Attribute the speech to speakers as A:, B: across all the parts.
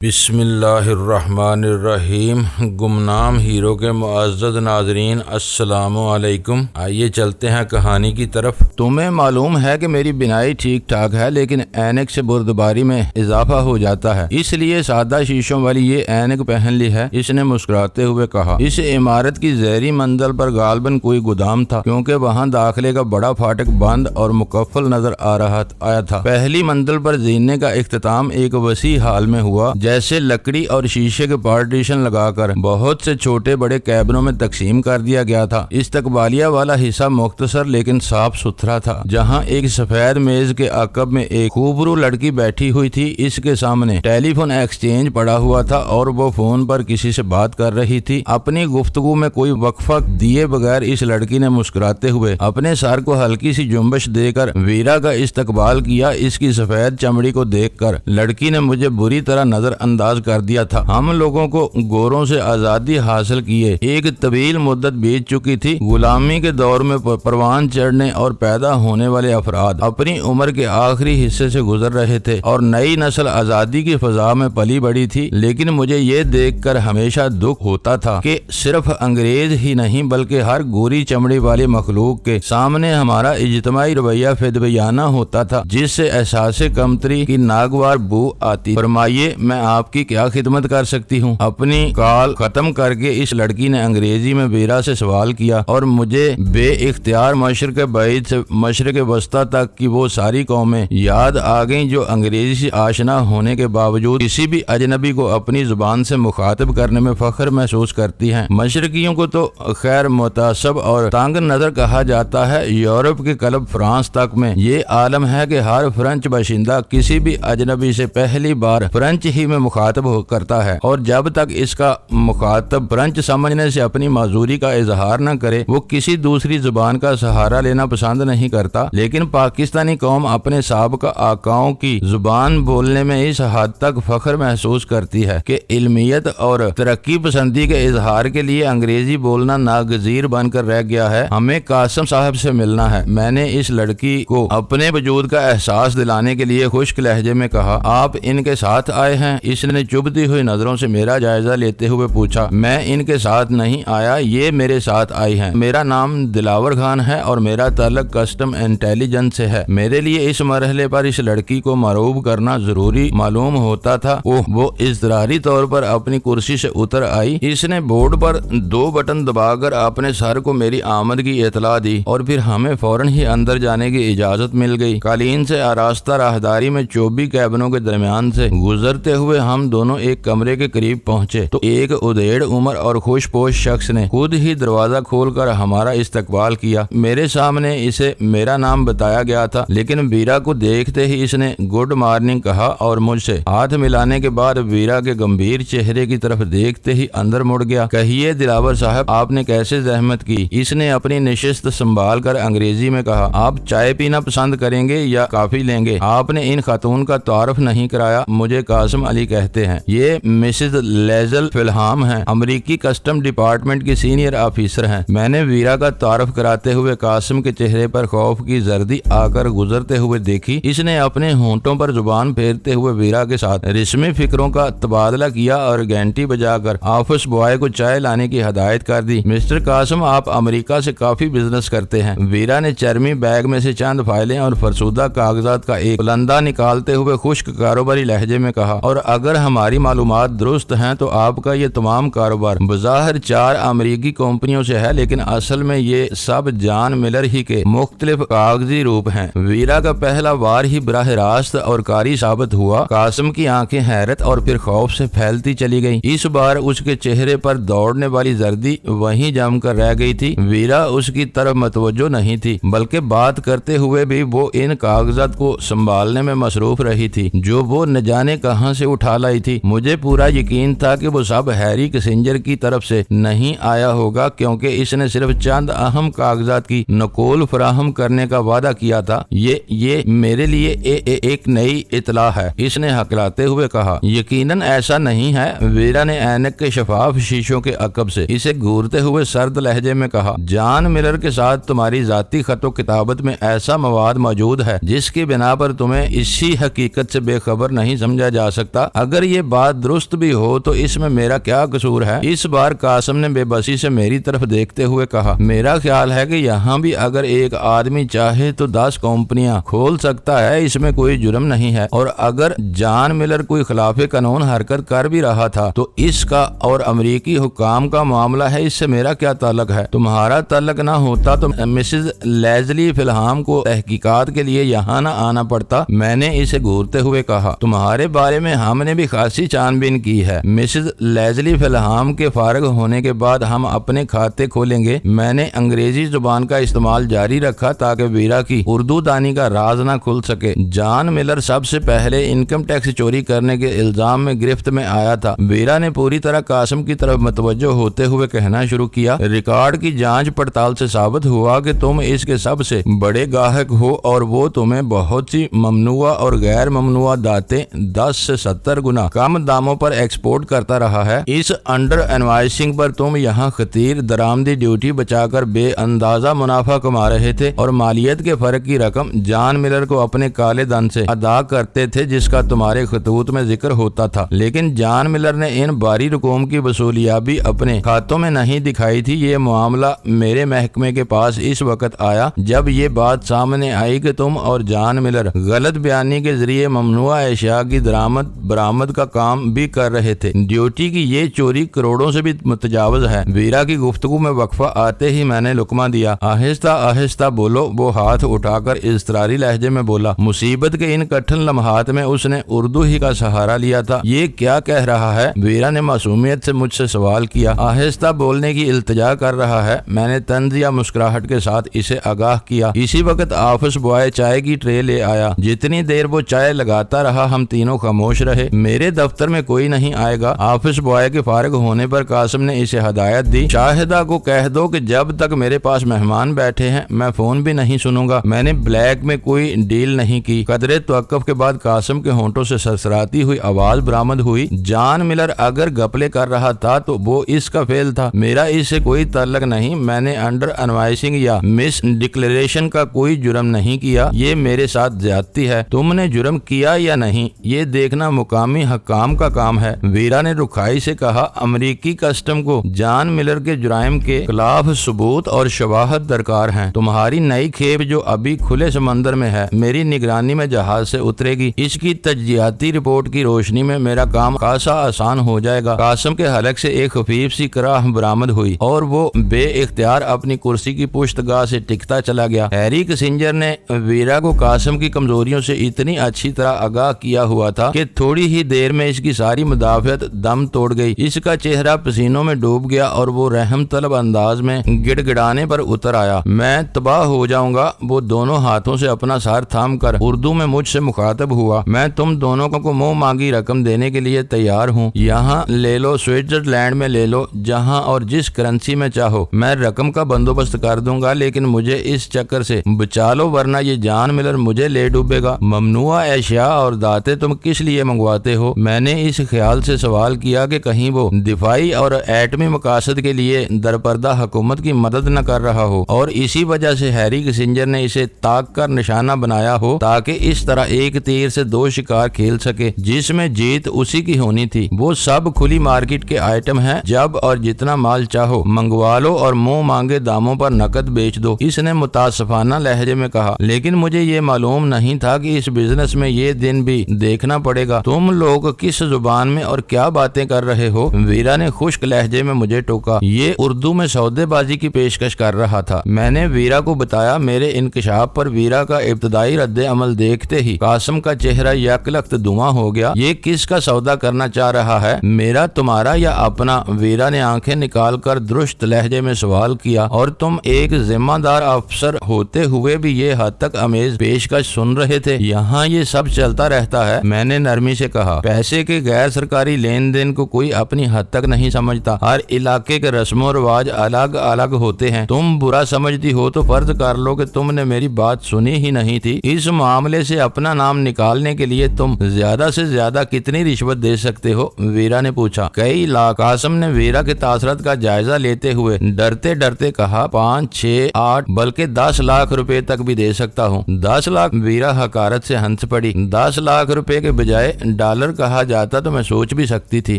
A: بسم اللہ الرحمن الرحیم۔ گمنام ہیرو کے معزز ناظرین السلام علیکم۔ آئیے چلتے ہیں کہانی کی طرف۔ تمہیں معلوم ہے کہ میری بینائی ٹھیک ٹھاک ہے، لیکن اینک سے بردباری میں اضافہ ہو جاتا ہے، اس لیے سادہ شیشوں والی یہ اینک پہن لی ہے، اس نے مسکراتے ہوئے کہا۔ اس عمارت کی زیریں منزل پر غالباً کوئی گودام تھا، کیونکہ وہاں داخلے کا بڑا پھاٹک بند اور مقفل نظر آیا تھا۔ پہلی منزل پر زینے کا اختتام ایک وسیع ہال میں ہوا، جیسے لکڑی اور شیشے کے پارٹیشن لگا کر بہت سے چھوٹے بڑے کیبنوں میں تقسیم کر دیا گیا تھا۔ استقبالیہ والا حصہ مختصر لیکن صاف ستھرا تھا، جہاں ایک سفید میز کے عقب میں ایک خوبرو لڑکی بیٹھی ہوئی تھی۔ اس کے سامنے ٹیلی فون ایکسچینج پڑا ہوا تھا اور وہ فون پر کسی سے بات کر رہی تھی۔ اپنی گفتگو میں کوئی وقفہ دیے بغیر اس لڑکی نے مسکراتے ہوئے اپنے سر کو ہلکی سی جنبش دے کر ویرا کا استقبال کیا۔ اس کی سفید چمڑی کو دیکھ کر لڑکی نے مجھے بری طرح نظر انداز کر دیا تھا۔ ہم لوگوں کو گوروں سے آزادی حاصل کیے ایک طویل مدت بیت چکی تھی۔ غلامی کے دور میں پروان چڑھنے اور پیدا ہونے والے افراد اپنی عمر کے آخری حصے سے گزر رہے تھے اور نئی نسل آزادی کی فضا میں پلی بڑی تھی، لیکن مجھے یہ دیکھ کر ہمیشہ دکھ ہوتا تھا کہ صرف انگریز ہی نہیں بلکہ ہر گوری چمڑی والی مخلوق کے سامنے ہمارا اجتماعی رویہ فدویانہ ہوتا تھا، جس سے احساس کمتری کی ناگوار بو آتی۔ فرمائیے، میں آپ کی کیا خدمت کر سکتی ہوں؟ اپنی کال ختم کر کے اس لڑکی نے انگریزی میں ویرا سے سوال کیا اور مجھے بے اختیار مشرق بعید سے مشرق وسطی تک کی وہ ساری قومیں یاد آ گئیں جو انگریزی سے آشنا ہونے کے باوجود کسی بھی اجنبی کو اپنی زبان سے مخاطب کرنے میں فخر محسوس کرتی ہیں۔ مشرقیوں کو تو خیر متعصب اور تنگ نظر کہا جاتا ہے۔ یورپ کے کلب فرانس تک میں یہ عالم ہے کہ ہر فرنچ باشندہ کسی بھی اجنبی سے پہلی بار فرنچ ہی میں مخاطب کرتا ہے، اور جب تک اس کا مخاطب فرنچ سمجھنے سے اپنی معذوری کا اظہار نہ کرے وہ کسی دوسری زبان کا سہارا لینا پسند نہیں کرتا۔ لیکن پاکستانی قوم اپنے سابقہ آقاؤں کی زبان بولنے میں اس حد تک فخر محسوس کرتی ہے کہ علمیت اور ترقی پسندی کے اظہار کے لیے انگریزی بولنا ناگزیر بن کر رہ گیا ہے۔ ہمیں قاسم صاحب سے ملنا ہے، میں نے اس لڑکی کو اپنے وجود کا احساس دلانے کے لیے خشک لہجے میں کہا۔ آپ ان کے ساتھ آئے ہیں؟ اس نے چبھتی ہوئی نظروں سے میرا جائزہ لیتے ہوئے پوچھا۔ میں ان کے ساتھ نہیں آیا، یہ میرے ساتھ آئی ہیں۔ میرا نام دلاور خان ہے اور میرا تعلق کسٹم انٹیلیجنس سے ہے۔ میرے لیے اس مرحلے پر اس لڑکی کو مرعوب کرنا ضروری معلوم ہوتا تھا۔ وہ اضطراری طور پر اپنی کرسی سے اتر آئی۔ اس نے بورڈ پر 2 بٹن دبا کر اپنے سر کو میری آمد کی اطلاع دی اور پھر ہمیں فوراً ہی اندر جانے کی اجازت مل گئی۔ قالین سے آراستہ راہداری میں 24 کیبنوں کے درمیان سے گزرتے ہوئے ہم دونوں ایک کمرے کے قریب پہنچے تو ایک ادھیڑ عمر اور خوش پوش شخص نے خود ہی دروازہ کھول کر ہمارا استقبال کیا۔ میرے سامنے اسے میرا نام بتایا گیا تھا، لیکن ویرا کو دیکھتے ہی اس نے گڈ مارننگ کہا اور مجھ سے ہاتھ ملانے کے بعد ویرا کے گمبھیر چہرے کی طرف دیکھتے ہی اندر مڑ گیا۔ کہیے دلاور صاحب، آپ نے کیسے زحمت کی؟ اس نے اپنی نشست سنبھال کر انگریزی میں کہا۔ آپ چائے پینا پسند کریں گے یا کافی لیں گے؟ آپ نے ان خاتون کا تعارف نہیں کرایا۔ مجھے قاسم علی کہتے ہیں، یہ مسز لیزل فلہام ہیں، امریکی کسٹم ڈپارٹمنٹ کی سینئر آفیسر ہیں۔ میں نے ویرا کا تعارف کراتے ہوئے قاسم کے چہرے پر خوف کی زردی آ کر گزرتے ہوئے دیکھی۔ اس نے اپنے ہونٹوں پر زبان پھیرتے ہوئے ویرا کے ساتھ رسمی فکروں کا تبادلہ کیا اور گھنٹی بجا کر آفس بوائے کو چائے لانے کی ہدایت کر دی۔ مسٹر قاسم، آپ امریکہ سے کافی بزنس کرتے ہیں۔ ویرا نے چرمی بیگ میں سے چند فائلیں اور فرسودہ کاغذات کا ایک بلندہ نکالتے ہوئے خشک کاروباری لہجے میں کہا، اور اگر ہماری معلومات درست ہیں تو آپ کا یہ تمام کاروبار بظاہر 4 امریکی کمپنیوں سے ہے، لیکن اصل میں یہ سب جان ملر ہی کے مختلف کاغذی روپ ہیں۔ ویرا کا پہلا وار ہی براہ راست اور کاری ثابت ہوا۔ قاسم کی آنکھیں حیرت اور پھر خوف سے پھیلتی چلی گئیں۔ اس بار اس کے چہرے پر دوڑنے والی زردی وہیں جم کر رہ گئی تھی۔ ویرا اس کی طرف متوجہ نہیں تھی، بلکہ بات کرتے ہوئے بھی وہ ان کاغذات کو سنبھالنے میں مصروف رہی تھی جو وہ نہ جانے کہاں سے اٹھا لائی تھی۔ مجھے پورا یقین تھا کہ وہ سب ہیری کسنجر کی طرف سے نہیں آیا ہوگا، کیونکہ اس نے صرف چند اہم کاغذات کی نقول فراہم کرنے کا وعدہ کیا تھا۔ یہ میرے لیے ایک نئی اطلاع ہے، اس نے ہکلاتے ہوئے کہا۔ یقیناً ایسا نہیں ہے، ویرا نے اینک کے شفاف شیشوں کے عقب سے اسے گھورتے ہوئے سرد لہجے میں کہا۔ جان ملر کے ساتھ تمہاری ذاتی خط و کتابت میں ایسا مواد موجود ہے جس کی بنا پر تمہیں اسی حقیقت سے بے خبر نہیں سمجھا جا سکتا کہا اگر یہ بات درست بھی ہو تو اس میں میرا کیا قصور ہے؟ اس بار قاسم نے بے بسی سے میری طرف دیکھتے ہوئے کہا میرا خیال ہے کہ یہاں بھی اگر ایک آدمی چاہے تو 10 کمپنیاں کھول سکتا ہے، اس میں کوئی جرم نہیں ہے، اور اگر جان ملر کوئی خلاف قانون حرکت کر بھی رہا تھا تو اس کا اور امریکی حکام کا معاملہ ہے، اس سے میرا کیا تعلق ہے؟ تمہارا تعلق نہ ہوتا تو مسز لیزلی فلہام کو تحقیقات کے لیے یہاں نہ آنا پڑتا۔ میں نے اسے گھورتے ہوئے کہا تمہارے بارے میں ہم نے بھی خاصی چھان بین کی ہے، مسز لیزلی فلہام کے فارغ ہونے کے بعد ہم اپنے کھاتے کھولیں گے۔ میں نے انگریزی زبان کا استعمال جاری رکھا تاکہ ویرا کی اردو دانی کا راز نہ کھل سکے۔ جان ملر سب سے پہلے انکم ٹیکس چوری کرنے کے الزام میں گرفت میں آیا تھا۔ ویرا نے پوری طرح قاسم کی طرف متوجہ ہوتے ہوئے کہنا شروع کیا ریکارڈ کی جانچ پڑتال سے ثابت ہوا کہ تم اس کے سب سے بڑے گاہک ہو اور وہ تمہیں بہت سی ممنوعہ اور غیر ممنوعہ دانتیں 10 سے 70 گنا کم داموں پر ایکسپورٹ کرتا رہا ہے۔ اس انڈر انوائسنگ پر تم یہاں خطیر درآمدی ڈیوٹی بچا کر بے اندازہ منافع کما رہے تھے اور مالیت کے فرق کی رقم جان ملر کو اپنے کالے دھن سے ادا کرتے تھے جس کا تمہارے خطوط میں ذکر ہوتا تھا، لیکن جان ملر نے ان باری رقوم کی وصولیابی اپنے کھاتوں میں نہیں دکھائی تھی۔ یہ معاملہ میرے محکمے کے پاس اس وقت آیا جب یہ بات سامنے آئی کہ تم اور جان ملر غلط بیانی کے ذریعے ممنوعہ اشیاء کی درآمد برآمد کا کام بھی کر رہے تھے۔ ڈیوٹی کی یہ چوری کروڑوں سے بھی متجاوز ہے۔ ویرا کی گفتگو میں وقفہ آتے ہی میں نے لقمہ دیا۔ آہستہ آہستہ بولو۔ وہ ہاتھ اٹھا کر اضطراری لہجے میں بولا۔ مصیبت کے ان کٹھن لمحات میں اس نے اردو ہی کا سہارا لیا تھا۔ یہ کیا کہہ رہا ہے؟ ویرا نے معصومیت سے مجھ سے سوال کیا۔ آہستہ بولنے کی التجا کر رہا ہے، میں نے طنز یا مسکراہٹ کے ساتھ اسے آگاہ کیا۔ اسی وقت آفس بوائے چائے کی ٹرے لے آیا۔ جتنی دیر وہ چائے لگاتا رہا ہم تینوں خاموش رہے۔ میرے دفتر میں کوئی نہیں آئے گا۔ آفس بوائے کے فارغ ہونے پر قاسم نے اسے ہدایت دی شاہدہ کو کہہ دو کہ جب تک میرے پاس مہمان بیٹھے ہیں میں فون بھی نہیں سنوں گا۔ میں نے بلیک میں کوئی ڈیل نہیں کی۔ قدرے توقف کے بعد قاسم کے ہونٹوں سے سرسراتی ہوئی آواز برآمد ہوئی جان ملر اگر گپلے کر رہا تھا تو وہ اس کا فعل تھا، میرا اس سے کوئی تعلق نہیں۔ میں نے انڈر انوائسنگ یا مس ڈکلیریشن کا کوئی جرم نہیں کیا، یہ میرے ساتھ زیادتی ہے۔ تم نے جرم کیا یا نہیں یہ دیکھنا مقامی حکام کا کام ہے۔ ویرا نے رکھائی سے کہا امریکی کسٹم کو جان ملر کے جرائم کے خلاف ثبوت اور شواہد درکار ہیں۔ تمہاری نئی کھیپ جو ابھی کھلے سمندر میں ہے میری نگرانی میں جہاز سے اترے گی، اس کی تجزیاتی رپورٹ کی روشنی میں میرا کام خاصا آسان ہو جائے گا۔ قاسم کے حلق سے ایک خفیف سی کراہ برآمد ہوئی اور وہ بے اختیار اپنی کرسی کی پشت گاہ سے ٹکتا چلا گیا۔ ہیری کسنجر نے ویرا کو قاسم کی کمزوریوں سے اتنی اچھی طرح آگاہ کیا ہوا تھا کہ تھوڑی ہی دیر میں اس کی ساری مدافعت دم توڑ گئی۔ اس کا چہرہ پسینوں میں ڈوب گیا اور وہ رحم طلب انداز میں گڑ گڑانے پر اتر آیا۔ میں تباہ ہو جاؤں گا۔ وہ دونوں ہاتھوں سے اپنا سر تھام کر اردو میں مجھ سے مخاطب ہوا۔ میں تم دونوں کو منہ مانگی رقم دینے کے لیے تیار ہوں، یہاں لے لو، سوئٹزرلینڈ میں لے لو، جہاں اور جس کرنسی میں چاہو۔ میں رقم کا بندوبست کر دوں گا لیکن مجھے اس چکر سے بچا لو ورنہ یہ جان ملر مجھے لے ڈوبے گا۔ ممنوعہ اشیاء اور دانتیں تم کس لیے منگواتے ہو؟ میں نے اس خیال سے سوال کیا کہ کہیں وہ دفاعی اور ایٹمی مقاصد کے لیے درپردہ حکومت کی مدد نہ کر رہا ہو اور اسی وجہ سے ہیری کسنجر نے اسے تاک کر نشانہ بنایا ہو تاکہ اس طرح ایک تیر سے دو شکار کھیل سکے جس میں جیت اسی کی ہونی تھی۔ وہ سب کھلی مارکیٹ کے آئٹم ہیں، جب اور جتنا مال چاہو منگوا لو اور منہ مانگے داموں پر نقد بیچ دو، اس نے متاسفانہ لہجے میں کہا۔ لیکن مجھے یہ معلوم نہیں تھا کہ اس بزنس میں یہ دن بھی دیکھنا پڑے گا۔ تم لوگ کس زبان میں اور کیا باتیں کر رہے ہو؟ ویرا نے خشک لہجے میں مجھے ٹوکا۔ یہ اردو میں سودے بازی کی پیشکش کر رہا تھا۔ میں نے ویرا کو بتایا۔ میرے انکشاف پر ویرا کا ابتدائی رد عمل دیکھتے ہی قاسم کا چہرہ یک لخت دھواں ہو گیا۔ یہ کس کا سودا کرنا چاہ رہا ہے، میرا، تمہارا یا اپنا؟ ویرا نے آنکھیں نکال کر درست لہجے میں سوال کیا۔ اور تم ایک ذمہ دار افسر ہوتے ہوئے بھی یہ حد تک امیز پیشکش سن رہے تھے؟ یہاں یہ سب چلتا رہتا ہے، میں نے نرمی سے کہا۔ پیسے کے غیر سرکاری لین دین کو کوئی اپنی حد تک نہیں سمجھتا۔ ہر علاقے کے رسم و رواج الگ الگ ہوتے ہیں۔ تم برا سمجھتی ہو تو فرض کر لو کہ تم نے میری بات سنی ہی نہیں تھی۔ اس معاملے سے اپنا نام نکالنے کے لیے تم زیادہ سے زیادہ کتنی رشوت دے سکتے ہو؟ ویرا نے پوچھا۔ کئی لاکھ۔ قاسم نے ویرا کے تاثرات کا جائزہ لیتے ہوئے ڈرتے ڈرتے کہا 5 6 8 بلکہ 10 لاکھ روپے تک بھی دے سکتا ہوں۔ 10 لاکھ؟ ویرا حقارت سے ہنس پڑی۔ 10 لاکھ روپے کے بجائے ڈالر کہا جاتا تو میں سوچ بھی سکتی تھی۔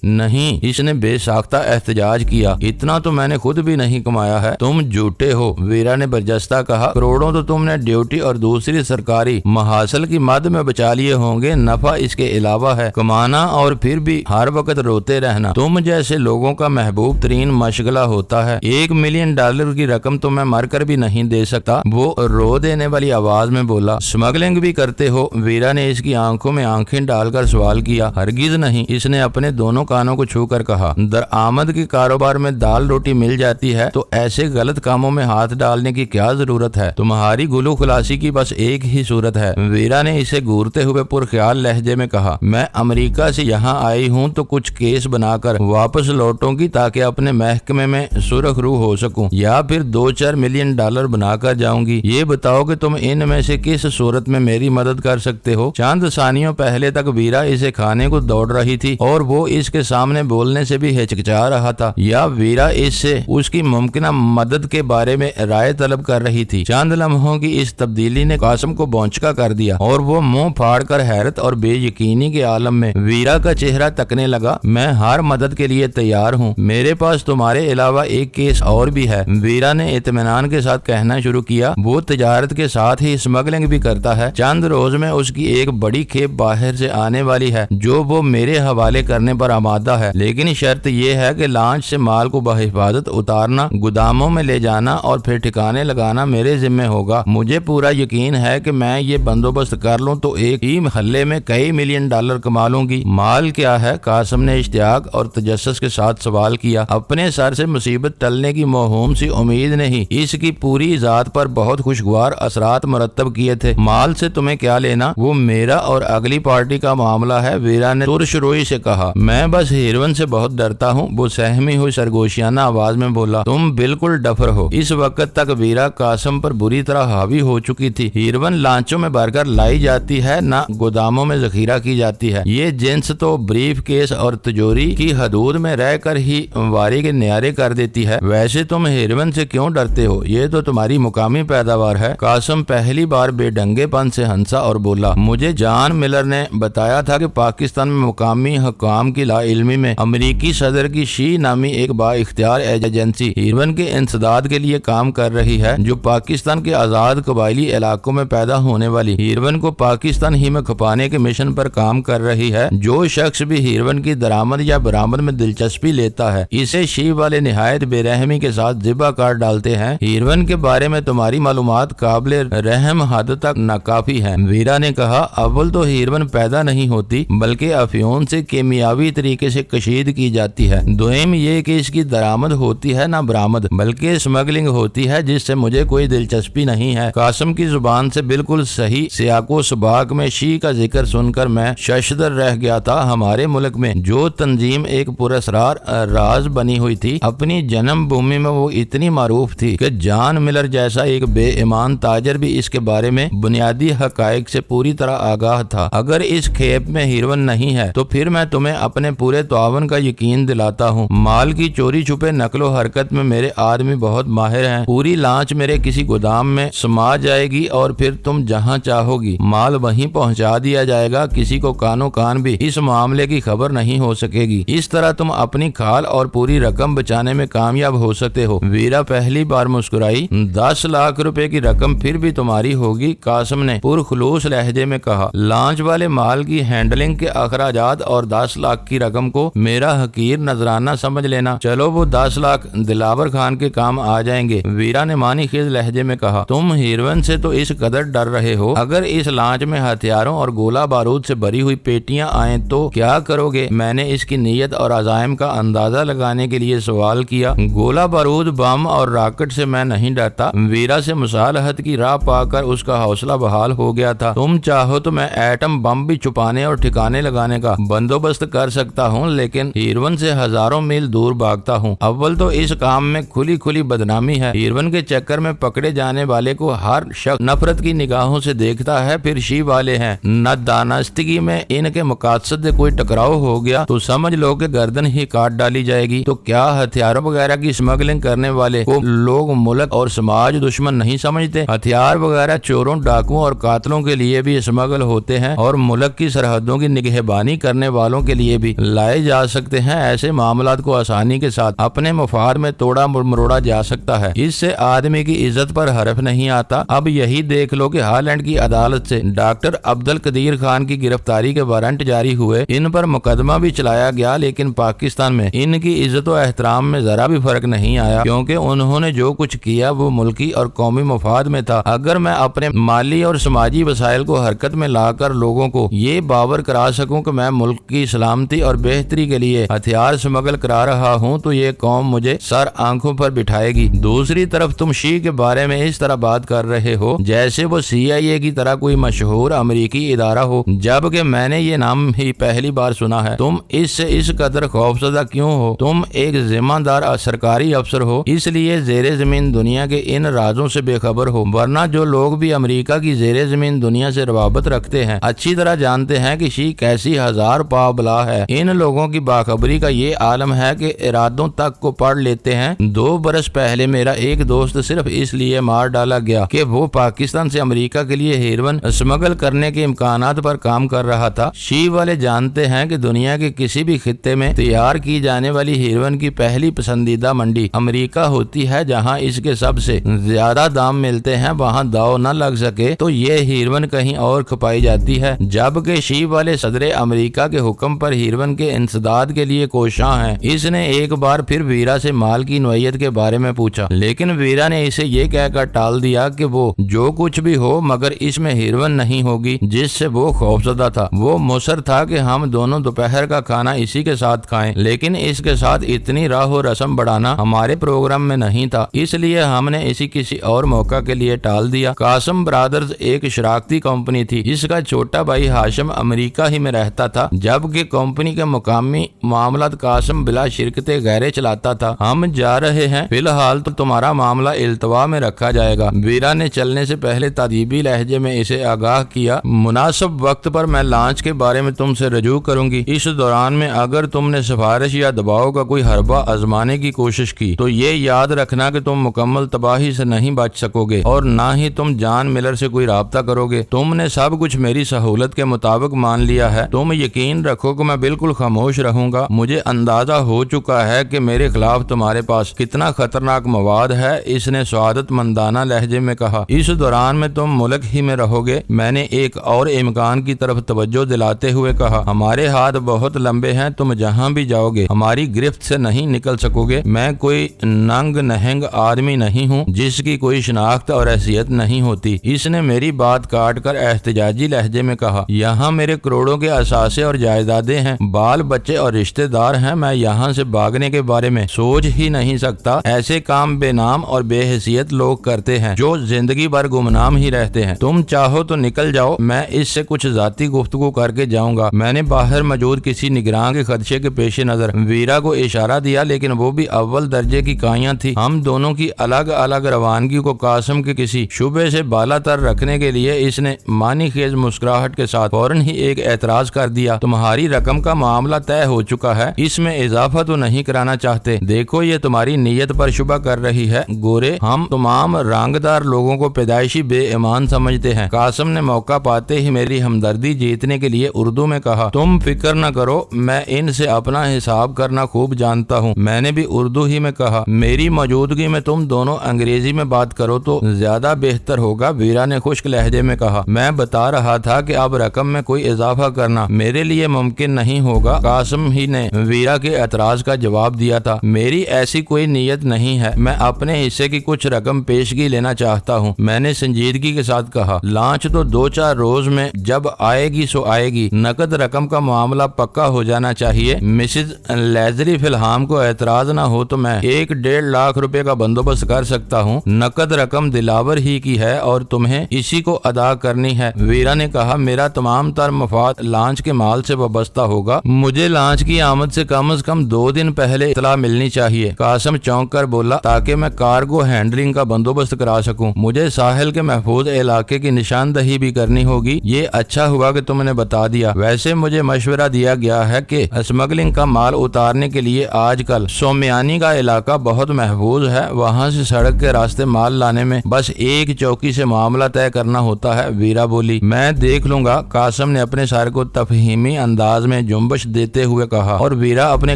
A: نہیں، اس نے بے ساختہ احتجاج کیا، اتنا تو میں نے خود بھی نہیں کمایا ہے، تم جھوٹے ہو، ویرا نے برجستہ کہا۔ کروڑوں تو تم نے ڈیوٹی اور دوسری سرکاری محاصل کی مد میں بچا لیے ہوں گے، نفع اس کے علاوہ ہے کمانا اور پھر بھی ہر وقت روتے رہنا تم جیسے لوگوں کا محبوب ترین مشغلہ ہوتا ہے۔ $1 ملین کی رقم تو میں مر کر بھی نہیں دے سکتا، وہ رو دینے والی آواز میں بولا۔ اسمگلنگ بھی کرتے ہو؟ ویرا نے اس کی آنکھوں میں آنکھیں ڈال کر سوال کیا۔ ہرگز نہیں، اس نے اپنے دونوں کانوں کو چھو کر کہا۔ درآمد کے کاروبار میں دال روٹی مل جاتی ہے تو ایسے غلط کاموں میں ہاتھ ڈالنے کی کیا ضرورت ہے؟ تمہاری گلو خلاصی کی بس ایک ہی صورت ہے، ویرا نے اسے گورتے ہوئے پرخیال لہجے میں کہا۔ میں امریکہ سے یہاں آئی ہوں تو کچھ کیس بنا کر واپس لوٹوں گی تاکہ اپنے محکمے میں سرخ رو ہو سکوں، یا پھر $2-4 ملین بنا کر جاؤں گی۔ یہ بتاؤ کہ تم ان میں سے کس صورت میں میری مدد کر سکتے ہو؟ چند ثانیوں پہلے تک ویرا اسے کھانے کو دوڑ رہی تھی اور وہ اس کے سامنے بولنے سے بھی ہچکچا رہا تھا، یا ویرا اس سے اس کی ممکنہ مدد کے بارے میں رائے طلب کر رہی تھی۔ چند لمحوں کی اس تبدیلی نے قاسم کو بونچکا کر دیا اور وہ منہ پھاڑ کر حیرت اور بے یقینی کے عالم میں ویرا کا چہرہ تکنے لگا۔ میں ہر مدد کے لیے تیار ہوں، میرے پاس تمہارے علاوہ ایک کیس اور بھی ہے، ویرا نے اطمینان کے ساتھ کہنا شروع کیا۔ وہ تجارت کے ساتھ ہی اسمگلنگ بھی کرتا ہے، چند روز میں اس کی ایک بڑی کھیپ باہر سے آنے والی ہے جو وہ میرے حوالے کرنے پر آمادہ ہے، لیکن شرط یہ ہے کہ لانچ سے مال کو بحفاظت اتارنا، گوداموں میں لے جانا اور پھر ٹھکانے لگانا میرے ذمہ ہوگا۔ مجھے پورا یقین ہے کہ میں یہ بندوبست کر لوں تو ایک ہی محلے میں کئی $ملین کما لوں گی۔ مال کیا ہے؟ قاسم نے اشتیاق اور تجسس کے ساتھ سوال کیا۔ اپنے سر سے مصیبت ٹلنے کی موہوم سی امید نہیں، اس کی پوری ذات پر بہت خوشگوار اثرات مرتب کیے تھے۔ مال سے تمہیں کیا لینا؟ وہ میرا اور اگلی پارٹی کا معاملہ ہے، ویرا نے ترش روئی سے کہا۔ میں بس ہیروین سے بہت ڈرتا ہوں، وہ سہمی ہوئی سرگوشیانہ آواز میں بولا۔ تم بالکل ڈفر ہو۔ اس وقت تک ویرا قاسم پر بری طرح حاوی ہو چکی تھی۔ ہیروین لانچوں میں بھر کر لائی جاتی ہے، نہ گوداموں میں ذخیرہ کی جاتی ہے۔ یہ جنس تو بریف کیس اور تجوری کی حدود میں رہ کر ہی واری کے نیارے کر دیتی ہے۔ ویسے تم ہیروین سے کیوں ڈرتے ہو؟ یہ تو تمہاری مقامی پیداوار ہے۔ قاسم پہلی بار بے ڈنگے پن سے ہنسا اور بولا۔ مجھے جان ملر نے بتایا تھا کہ پاکستان میں مقامی حکام کی لا علمی میں امریکی صدر کی شی نامی ایک با اختیار ایجنسی ہیروین کے انسداد کے لیے کام کر رہی ہے، جو پاکستان کے آزاد قبائلی علاقوں میں پیدا ہونے والی ہیروین کو پاکستان ہی میں کھپانے کے مشن پر کام کر رہی ہے۔ جو شخص بھی ہیروین کی درآمد یا برآمد میں دلچسپی لیتا ہے، اسے شی والے نہایت بے رحمی کے ساتھ ذبح کر ڈالتے ہیں۔ ہیروین کے بارے میں تمہاری معلومات قابل رحم حد تک ناکافی ہے، ویرا نے کہا۔ اول تو ہیروین پیدا نہیں ہوتی بلکہ افیون سے کیمیاوی طریقے سے کشید کی جاتی ہے۔ دوم یہ کہ اس کی درآمد ہوتی ہے نہ برآمد، بلکہ اسمگلنگ ہوتی ہے، جس سے مجھے کوئی دلچسپی نہیں ہے۔ قاسم کی زبان سے بالکل صحیح سیاق و سباق میں شی کا ذکر سن کر میں ششدر رہ گیا تھا۔ ہمارے ملک میں جو تنظیم ایک پراسرار راز بنی ہوئی تھی، اپنی جنم بھومی میں وہ اتنی معروف تھی کہ جان ملر جیسا ایک بے ایمان تاجر بھی اس کے بارے میں بنیادی حقائق سے پوری طرح آگاہ تھا۔ اگر اس کھیپ میں ہیروین نہیں ہے تو پھر میں تمہیں اپنے پورے تعاون کا یقین دلاتا ہوں۔ مال کی چوری چھپے نقل و حرکت میں میرے آدمی بہت ماہر ہیں۔ پوری لانچ میرے کسی گودام میں سما جائے گی اور پھر تم جہاں چاہو گی مال وہیں پہنچا دیا جائے گا، کسی کو کانوں کان بھی اس معاملے کی خبر نہیں ہو سکے گی۔ اس طرح تم اپنی کھال اور پوری رقم بچانے میں کامیاب ہو سکتے ہو۔ ویرا پہلی بار مسکرائی۔ 10 لاکھ روپے کی رقم پھر بھی تمہاری ہوگی، قاسم نے پرخلوص لہجے میں کہا۔ لانچ والے مال کی ہینڈلنگ کے اخراجات اور 10 لاکھ کی رقم کو میرا حقیر نذرانہ سمجھ لینا۔ چلو وہ 10 لاکھ دلاور خان کے کام آ جائیں گے، ویرا نے معنی خیز لہجے میں کہا۔ تم ہیروین سے تو اس قدر ڈر رہے ہو، اگر اس لانچ میں ہتھیاروں اور گولہ بارود سے بھری ہوئی پیٹیاں آئیں تو کیا کرو گے؟ میں نے اس کی نیت اور عزائم کا اندازہ لگانے کے لیے سوال کیا۔ گولہ بارود، بم اور راکٹ سے میں نہیں ڈرتا، ویرا سے مصالحت کی راہ پا کر اس کا حوصلہ بحال ہو گیا تھا۔ تم چاہو تو میں ایٹم بم بھی چھپانے اور ٹھکانے لگانے کا بندوبست کر سکتا ہوں، لیکن ہیروین سے ہزاروں میل دور بھاگتا ہوں۔ اول تو اس کام میں کھلی کھلی بدنامی ہے، ہیروین کے چکر میں پکڑے جانے والے کو ہر شخص نفرت کی نگاہوں سے دیکھتا ہے، پھر شی والے ہیں۔ نہ دانستگی میں ان کے مقاصد سے کوئی ٹکراؤ ہو گیا تو سمجھ لو کہ گردن ہی کاٹ ڈالی جائے گی۔ تو کیا ہتھیاروں وغیرہ کی اسمگلنگ کرنے والے کو لوگ ملک اور سماج دشمن نہیں سمجھتے؟ ہتھیار وغیرہ چوروں، ڈاکوؤں اور قاتلوں کے لیے بھی اسمگل ہوتے ہیں اور ملک کی سرحدوں مقدموں کی نگہبانی کرنے والوں کے لیے بھی لائے جا سکتے ہیں۔ ایسے معاملات کو آسانی کے ساتھ اپنے مفاد میں توڑا مروڑا جا سکتا ہے، اس سے آدمی کی عزت پر حرف نہیں آتا۔ اب یہی دیکھ لو کہ ہالینڈ کی عدالت سے ڈاکٹر عبد القدیر خان کی گرفتاری کے وارنٹ جاری ہوئے، ان پر مقدمہ بھی چلایا گیا، لیکن پاکستان میں ان کی عزت و احترام میں ذرا بھی فرق نہیں آیا، کیونکہ انہوں نے جو کچھ کیا وہ ملکی اور قومی مفاد میں تھا۔ اگر میں اپنے مالی اور سماجی وسائل کو حرکت میں لا کر لوگوں کو یہ باور کرا سکوں کہ میں ملک کی سلامتی اور بہتری کے لیے ہتھیار سمگل کرا رہا ہوں تو یہ قوم مجھے سر آنکھوں پر بٹھائے گی۔ دوسری طرف تم شیعہ کے بارے میں اس طرح بات کر رہے ہو جیسے وہ CIA کی طرح کوئی مشہور امریکی ادارہ ہو، جبکہ میں نے یہ نام ہی پہلی بار سنا ہے۔ تم اس سے اس قدر خوفزدہ کیوں ہو؟ تم ایک ذمہ دار سرکاری افسر ہو، اس لیے زیر زمین دنیا کے ان رازوں سے بے خبر ہو، ورنہ جو لوگ بھی امریکہ کی زیر زمین دنیا سے روابط رکھتے ہیں اچھی طرح جانتے ہیں کہ شیعہ کیسی ہزار پا بلا ہے۔ ان لوگوں کی باخبری کا یہ عالم ہے کہ ارادوں تک کو پڑھ لیتے ہیں۔ 2 برس پہلے میرا ایک دوست صرف اس لیے مار ڈالا گیا کہ وہ پاکستان سے امریکہ کے لیے ہیروئن اسمگل کرنے کے امکانات پر کام کر رہا تھا۔ شیعہ والے جانتے ہیں کہ دنیا کے کسی بھی خطے میں تیار کی جانے والی ہیروئن کی پہلی پسندیدہ منڈی امریکہ ہوتی ہے، جہاں اس کے سب سے زیادہ دام ملتے ہیں۔ وہاں داؤ نہ لگ سکے تو یہ ہیروئن کہیں اور کھپائی جاتی ہے، جبکہ شیعہ والے صدر امریکہ کے حکم پر ہیروئن کے انسداد کے لیے کوشاں ہیں۔ اس نے ایک بار پھر ویرا سے مال کی نوعیت کے بارے میں پوچھا، لیکن ویرا نے اسے یہ کہہ کر ٹال دیا کہ وہ جو کچھ بھی ہو مگر اس میں ہیروئن نہیں ہوگی، جس سے وہ خوفزدہ تھا۔ وہ مصر تھا کہ ہم دونوں دوپہر کا کھانا اسی کے ساتھ کھائیں، لیکن اس کے ساتھ اتنی راہ و رسم بڑھانا ہمارے پروگرام میں نہیں تھا، اس لیے ہم نے اسی کسی اور موقع کے لیے ٹال دیا۔ قاسم برادرز ایک شراکتی کمپنی تھی، اس کا چھوٹا بھائی ہاشم امریکہ ہی میں رہتا تھا، جبکہ کمپنی کے مقامی معاملات قاسم بلا شرکت غیرے چلاتا تھا۔ ہم جا رہے ہیں، فی الحال تو تمہارا معاملہ التوا میں رکھا جائے گا۔ ویرا نے چلنے سے پہلے تادیبی لہجے میں اسے آگاہ کیا، مناسب وقت پر میں لانچ کے بارے میں تم سے رجوع کروں گی۔ اس دوران میں اگر تم نے سفارش یا دباؤ کا کوئی حربہ آزمانے کی کوشش کی تو یہ یاد رکھنا کہ تم مکمل تباہی سے نہیں بچ سکو گے اور نہ ہی تم جان ملر سے کوئی رابطہ کرو گے۔ تم نے سب کچھ میری سہولت کے مطابق مان لیا ہے، تم یقین رکھو کہ میں بالکل خاموش رہوں گا۔ مجھے اندازہ ہو چکا ہے کہ میرے خلاف تمہارے پاس کتنا خطرناک مواد ہے، اس نے سعادت مندانہ لہجے میں کہا۔ اس دوران میں تم ملک ہی میں رہو گے؟ میں نے ایک اور امکان کی طرف توجہ دلاتے ہوئے کہا، ہمارے ہاتھ بہت لمبے ہیں، تم جہاں بھی جاؤ گے ہماری گرفت سے نہیں نکل سکو گے۔ میں کوئی ننگ نہنگ آدمی نہیں ہوں جس کی کوئی شناخت اور حیثیت نہیں ہوتی۔ اس نے میری بات کاٹ کر احتجاجی لہجے میں کہا، یہاں میرے کروڑوں کے اثاثے اور جائیدادیں ہیں، بال بچے اور رشتہ دار ہیں، میں یہاں سے بھاگنے کے بارے میں سوچ ہی نہیں سکتا۔ ایسے کام بے نام اور بے حیثیت لوگ کرتے ہیں جو زندگی بھر گمنام ہی رہتے ہیں۔ تم چاہو تو نکل جاؤ، میں اس سے کچھ ذاتی گفتگو کر کے جاؤں گا۔ میں نے باہر موجود کسی نگراں کے خدشے کے پیش نظر ویرا کو اشارہ دیا، لیکن وہ بھی اول درجے کی کائیاں تھی۔ ہم دونوں کی الگ الگ روانگی کو قاسم کے کسی شبے سے بالا تر رکھنے کے لیے اس نے معنی خیز مسکراہٹ کے ساتھ فوراً ہی ایک اعتراض کر دیا، تمہاری رقم کا معاملہ طے ہو چکا ہے، اس میں اضافہ تو نہیں کرانا چاہتے۔ دیکھو یہ تمہاری نیت پر شبہ کر رہی ہے، گورے ہم تمام رانگدار لوگوں کو پیدائشی بے ایمان سمجھتے ہیں۔ قاسم نے موقع پاتے ہی میری ہمدردی جیتنے کے لیے اردو میں کہا، تم فکر نہ کرو، میں ان سے اپنا حساب کرنا خوب جانتا ہوں۔ میں نے بھی اردو ہی میں کہا، میری موجودگی میں تم دونوں انگریزی میں بات کرو تو زیادہ بہتر ہوگا۔ ویرا نے خشک لہجے میں کہا، میں بتا رہا تھا کہ اب رقم میں کوئی اضافہ کرنا میرے لیے ممکن نہیں ہوگا۔ قاسم ہی نے ویرا کے اعتراض کا جواب دیا تھا، میری ایسی کوئی نیت نہیں ہے، میں اپنے حصے کی کچھ رقم پیشگی لینا چاہتا ہوں۔ میں نے سنجیدگی کے ساتھ کہا، لانچ تو 2-4 روز میں جب آئے گی سو آئے گی، نقد رقم کا معاملہ پکا ہو جانا چاہیے۔ مسز لیزلی فلہام کو اعتراض نہ ہو تو میں 1-1.5 لاکھ روپے کا بندوبست کر سکتا ہوں، نقد رقم دلاور ہی کی ہے اور تمہیں اسی کو ادا کرنی ہے۔ ویرا نے کہا، میرا تمام تر مفاد لانچ کے مال سے وابستہ ہوگا، مجھے لانچ کی آمد سے کم از کم 2 دن پہلے اطلاع ملنی چاہیے۔ قاسم چونک کر بولا، تاکہ میں کارگو ہینڈلنگ کا بندوبست کرا سکوں، مجھے ساحل کے محفوظ علاقے کی نشاندہی بھی کرنی ہوگی۔ یہ اچھا ہوا کہ تم نے بتا دیا، ویسے مجھے مشورہ دیا گیا ہے کہ اسمگلنگ کا مال اتارنے کے لیے آج کل سومیانی کا علاقہ بہت محفوظ ہے، وہاں سے سڑک کے راستے مال لانے میں بس ایک چوکی سے معاملہ طے کرنا ہوتا ہے۔ ویرا بولی، میں دیکھ لوں گا۔ قاسم نے اپنی اپنے سر کو تفہیمی انداز میں جنبش دیتے ہوئے کہا اور ویرا اپنے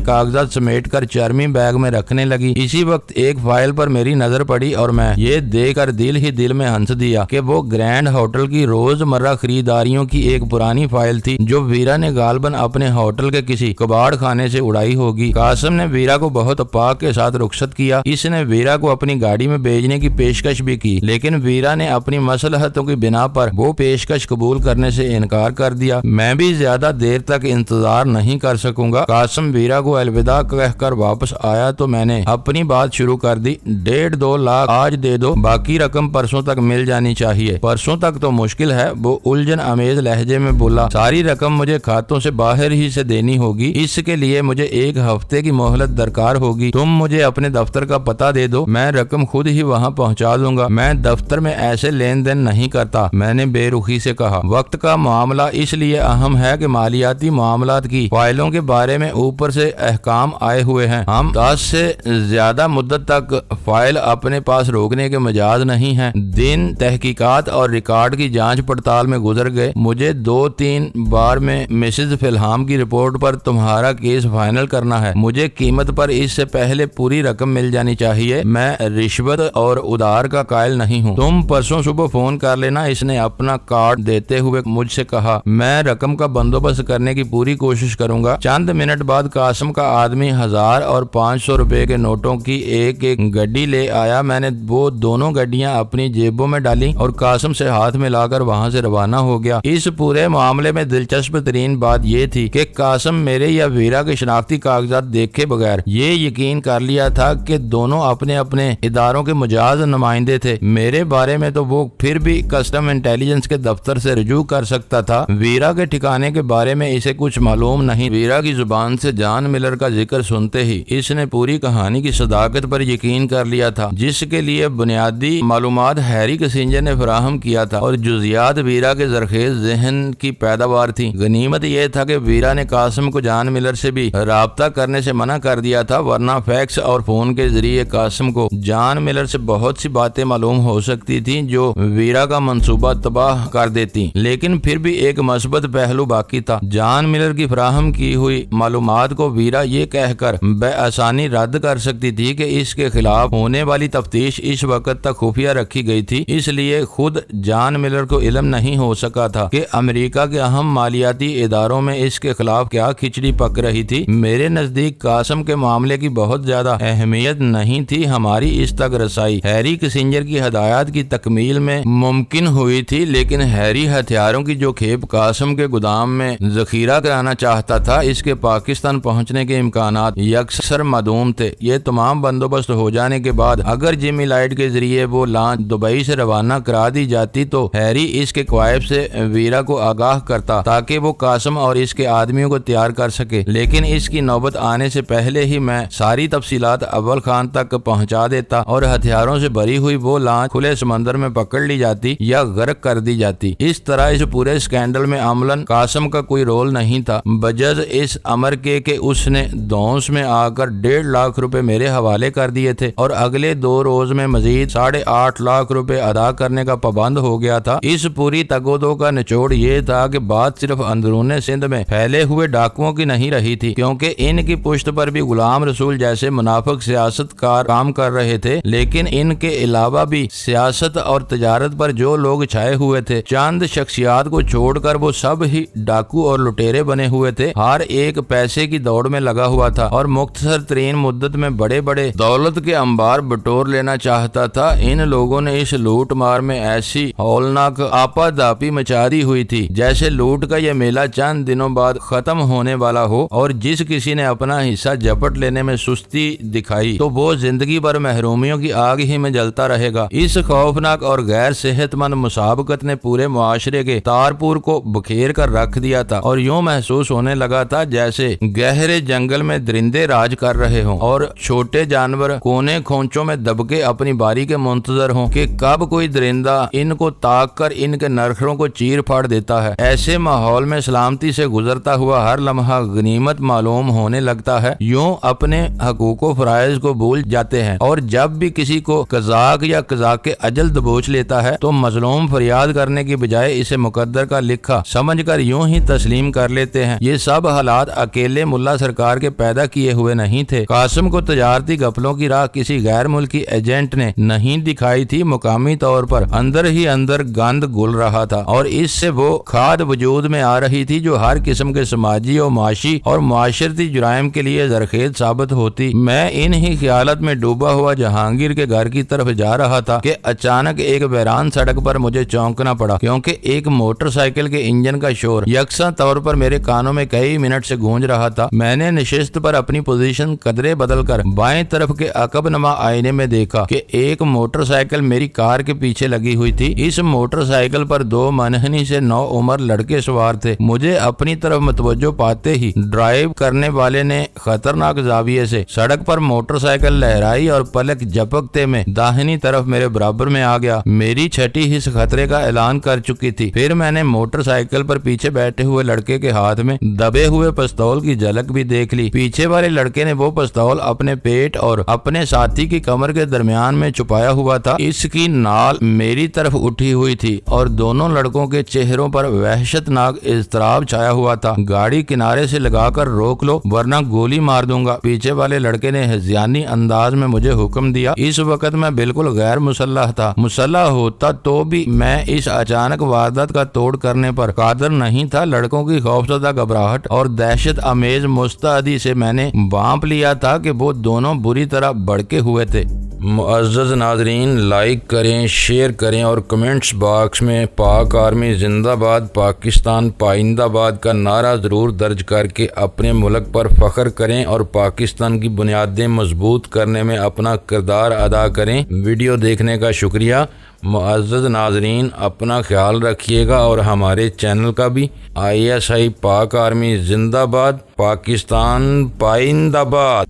A: کاغذات سمیٹ کر چرمی بیگ میں رکھنے لگی۔ اسی وقت ایک فائل پر میری نظر پڑی اور میں یہ دیکھ کر دل ہی دل میں ہنس دیا کہ وہ گرینڈ ہوٹل کی روزمرہ خریداریوں کی ایک پرانی فائل تھی جو ویرا نے غالباً اپنے ہوٹل کے کسی کباڑ خانے سے اڑائی ہوگی۔ قاسم نے ویرا کو بہت اتفاق کے ساتھ رخصت کیا۔ اس نے ویرا کو اپنی گاڑی میں بھیجنے کی پیشکش بھی کی، لیکن ویرا نے اپنی مصلحتوں کی بنا پر وہ پیشکش قبول کرنے سے انکار کر دیا۔ میں بھی زیادہ دیر تک انتظار نہیں کر سکوں گا۔ قاسم ویرا کو الوداع کہہ کر واپس آیا تو میں نے اپنی بات شروع کر دی۔ 1.5-2 لاکھ آج دے دو، باقی رقم پرسوں تک مل جانی چاہیے۔ پرسوں تک تو مشکل ہے، وہ الجھن امیز لہجے میں بولا۔ ساری رقم مجھے کھاتوں سے باہر ہی سے دینی ہوگی، اس کے لیے مجھے 1 ہفتے کی مہلت درکار ہوگی۔ تم مجھے اپنے دفتر کا پتہ دے دو، میں رقم خود ہی وہاں پہنچا دوں گا۔ میں دفتر میں ایسے لین دین نہیں کرتا، میں نے بے رخی سے کہا۔ وقت کا معاملہ اس لیے اہم ہے کہ مالیاتی معاملات کی فائلوں کے بارے میں اوپر سے احکام آئے ہوئے ہیں۔ ہم 10 سے زیادہ مدت تک فائل اپنے پاس روکنے کے مجاز نہیں ہیں۔ دن تحقیقات اور ریکارڈ کی جانچ پڑتال میں گزر گئے۔ مجھے 2-3 بار میں مسز فلہام کی رپورٹ پر تمہارا کیس فائنل کرنا ہے۔ مجھے قیمت پر اس سے پہلے پوری رقم مل جانی چاہیے۔ میں رشوت اور ادھار کا قائل نہیں ہوں۔ تم پرسوں صبح فون کر لینا، اس نے اپنا کارڈ دیتے ہوئے مجھ سے کہا۔ میں رقم کا بندوبست کرنے کی پوری کوشش کروں گا۔ چند منٹ بعد قاسم کا آدمی 1000 اور 500 روپے کے نوٹوں کی ایک گڈی لے آیا۔ میں نے وہ دونوں گڈیاں اپنی جیبوں میں ڈالی اور قاسم سے ہاتھ ملا کر وہاں سے روانہ ہو گیا۔ اس پورے معاملے میں دلچسپ ترین بات یہ تھی کہ قاسم میرے یا ویرا کے شناختی کاغذات دیکھے بغیر یہ یقین کر لیا تھا کہ دونوں اپنے اپنے اداروں کے مجاز نمائندے تھے۔ میرے بارے میں تو وہ پھر بھی کسٹم انٹیلیجنس کے دفتر سے رجوع کر سکتا تھا۔ ویرا کے ٹھکانے کے بارے میں اسے کچھ معلوم نہیں۔ ویرا کی زبان سے جان ملر کا ذکر سنتے ہی اس نے پوری کہانی کی صداقت پر یقین کر لیا تھا، جس کے لیے بنیادی معلومات ہیری کسنجر نے فراہم کیا تھا اور جزیات ویرا کے زرخیز ذہن کی پیداوار تھی۔ غنیمت یہ تھا کہ ویرا نے قاسم کو جان ملر سے بھی رابطہ کرنے سے منع کر دیا تھا، ورنہ فیکس اور فون کے ذریعے قاسم کو جان ملر سے بہت سی باتیں معلوم ہو سکتی تھیں جو ویرا کا منصوبہ تباہ کر دیتی۔ لیکن پھر بھی ایک مثبت پہلو باقی تھا۔ جان ملر کی فراہم کی ہوئی معلومات کو ویرا یہ کہہ کر بے آسانی رد کر سکتی تھی کہ اس کے خلاف ہونے والی تفتیش اس وقت تک خفیہ رکھی گئی تھی، اس لیے خود جان ملر کو علم نہیں ہو سکا تھا کہ امریکہ کے اہم مالیاتی اداروں میں اس کے خلاف کیا کھچڑی پک رہی تھی۔ میرے نزدیک قاسم کے معاملے کی بہت زیادہ اہمیت نہیں تھی، ہماری اس تک رسائی ہیری کسنجر کی ہدایات کی تکمیل میں ممکن ہوئی تھی، لیکن ہیری ہتھیاروں کی جو کھیپ قاسم کے گودام میں ذخیرہ کرانا چاہتا تھا، اس کے پاکستان پہنچنے کے امکانات یکسر معدوم تھے۔ یہ تمام بندوبست ہو جانے کے بعد اگر جمی لائٹ کے ذریعے وہ لانچ دبئی سے روانہ کرا دی جاتی تو ہیری اس کے کوائب سے ویرا کو آگاہ کرتا تاکہ وہ قاسم اور اس کے آدمیوں کو تیار کر سکے، لیکن اس کی نوبت آنے سے پہلے ہی میں ساری تفصیلات اول خان تک پہنچا دیتا اور ہتھیاروں سے بھری ہوئی وہ لانچ کھلے سمندر میں پکڑ لی جاتی یا غرق کر دی جاتی۔ اس طرح اس پورے اسکینڈل میں عملاً قاسم کا کوئی رول نہیں تھا، بجز اس امر کے کہ اس نے دونس میں آ کر 1.5 لاکھ روپے میرے حوالے کر دیے تھے اور اگلے 2 روز میں مزید 8.5 لاکھ روپے ادا کرنے کا پابند ہو گیا تھا۔ اس پوری تگودو کا نچوڑ یہ تھا کہ بات صرف اندرون سندھ میں پھیلے ہوئے ڈاکوؤں کی نہیں رہی تھی، کیونکہ ان کی پشت پر بھی غلام رسول جیسے منافق سیاست کار کام کر رہے تھے، لیکن ان کے علاوہ بھی سیاست اور تجارت پر جو لوگ چھائے ہوئے تھے، چند شخصیات کو چھوڑ کر وہ سب ہی ڈاکو اور لٹیرے بنے ہوئے تھے۔ ہر ایک پیسے کی دوڑ میں لگا ہوا تھا اور مختصر ترین مدت میں بڑے بڑے دولت کے انبار بٹور لینا چاہتا تھا۔ ان لوگوں نے اس لوٹ مار میں ایسی ہولناک آپا داپی مچا دی ہوئی تھی جیسے لوٹ کا یہ میلہ چند دنوں بعد ختم ہونے والا ہو، اور جس کسی نے اپنا حصہ جپٹ لینے میں سستی دکھائی تو وہ زندگی بھر محرومیوں کی آگ ہی میں جلتا رہے گا۔ اس خوفناک اور غیر صحت مند مسابقت نے پورے معاشرے کے تارپور کو بکھیر کر رکھ دیا تھا اور یوں محسوس ہونے لگا تھا جیسے گہرے جنگل میں درندے راج کر رہے ہوں اور چھوٹے جانور کونے کھونچوں میں دب کے اپنی باری کے منتظر ہوں کہ کب کوئی درندہ ان کو تاک کر ان کے نرخوں کو چیر پھاڑ دیتا ہے۔ ایسے ماحول میں سلامتی سے گزرتا ہوا ہر لمحہ غنیمت معلوم ہونے لگتا ہے، یوں اپنے حقوق و فرائض کو بھول جاتے ہیں، اور جب بھی کسی کو قزاق یا قزاق اجل دبوچ لیتا ہے تو مظلوم فریاد کرنے کی بجائے اسے مقدر کا لکھا ہوگا سمجھ کر یوں ہی تسلیم کر لیتے ہیں۔ یہ سب حالات اکیلے ملا سرکار کے پیدا کیے ہوئے نہیں تھے۔ قاسم کو تجارتی گپلوں کی راہ کسی غیر ملکی ایجنٹ نے نہیں دکھائی تھی، مقامی طور پر اندر ہی اندر گند گل رہا تھا اور اس سے وہ کھاد وجود میں آ رہی تھی جو ہر قسم کے سماجی اور معاشی اور معاشرتی جرائم کے لیے زرخیز ثابت ہوتی۔ میں انہی خیالات میں ڈوبا ہوا جہانگیر کے گھر کی طرف جا رہا تھا کہ اچانک ایک ویران سڑک پر مجھے چونکنا پڑا، کیونکہ ایک موٹر سائیکل کے انجن کا شور یکساں طور پر میرے کانوں میں کئی منٹ سے گونج رہا تھا۔ میں نے نشست پر اپنی پوزیشن قدرے بدل کر بائیں طرف کے عقب نما آئینے میں دیکھا کہ ایک موٹر سائیکل میری کار کے پیچھے لگی ہوئی تھی۔ اس موٹر سائیکل پر 2 منحنی سے 9 عمر لڑکے سوار تھے۔ مجھے اپنی طرف متوجہ پاتے ہی ڈرائیو کرنے والے نے خطرناک زاویے سے سڑک پر موٹر سائیکل لہرائی اور پلک جھپکتے میں داہنی طرف میرے برابر میں آ گیا۔ میری چھٹی حص خطرے کا اعلان کر چکی تھی۔ پھر میں نے موٹر سائیکل پر پیچھے بیٹھے ہوئے لڑکے کے ہاتھ میں دبے ہوئے پستول کی جھلک بھی دیکھ لی۔ پیچھے والے لڑکے نے وہ پستول اپنے پیٹ اور اپنے ساتھی کی کمر کے درمیان میں چھپایا ہوا تھا۔ اس کی نال میری طرف اٹھی ہوئی تھی اور دونوں لڑکوں کے چہروں پر وحشت ناک اضطراب چھایا ہوا تھا۔ گاڑی کنارے سے لگا کر روک لو ورنہ گولی مار دوں گا، پیچھے والے لڑکے نے ہذیانی انداز میں مجھے حکم دیا۔ اس وقت میں بالکل غیر مسلح تھا۔ مسلح ہوتا تو بھی میں اس اچانک واردات کا توڑ کرنے پر قادر نہیں تھا۔ لڑکوں کی خوفزدہ گھبراہٹ اور دہشت امیز مستعدی سے میں نے بانپ لیا تھا کہ وہ دونوں بری طرح بھڑکے ہوئے تھے۔ معزز ناظرین، لائک کریں، شیئر کریں اور کمنٹس باکس میں پاک آرمی زندہ باد، پاکستان پائندہ باد کا نعرہ ضرور درج کر کے اپنے ملک پر فخر کریں اور پاکستان کی بنیادیں مضبوط کرنے میں اپنا کردار ادا کریں۔ ویڈیو دیکھنے کا شکریہ۔ معزز ناظرین، اپنا خیال رکھیے گا اور ہمارے چینل کا بھی۔ ISI پاک آرمی زندہ باد، پاکستان پائندہ باد۔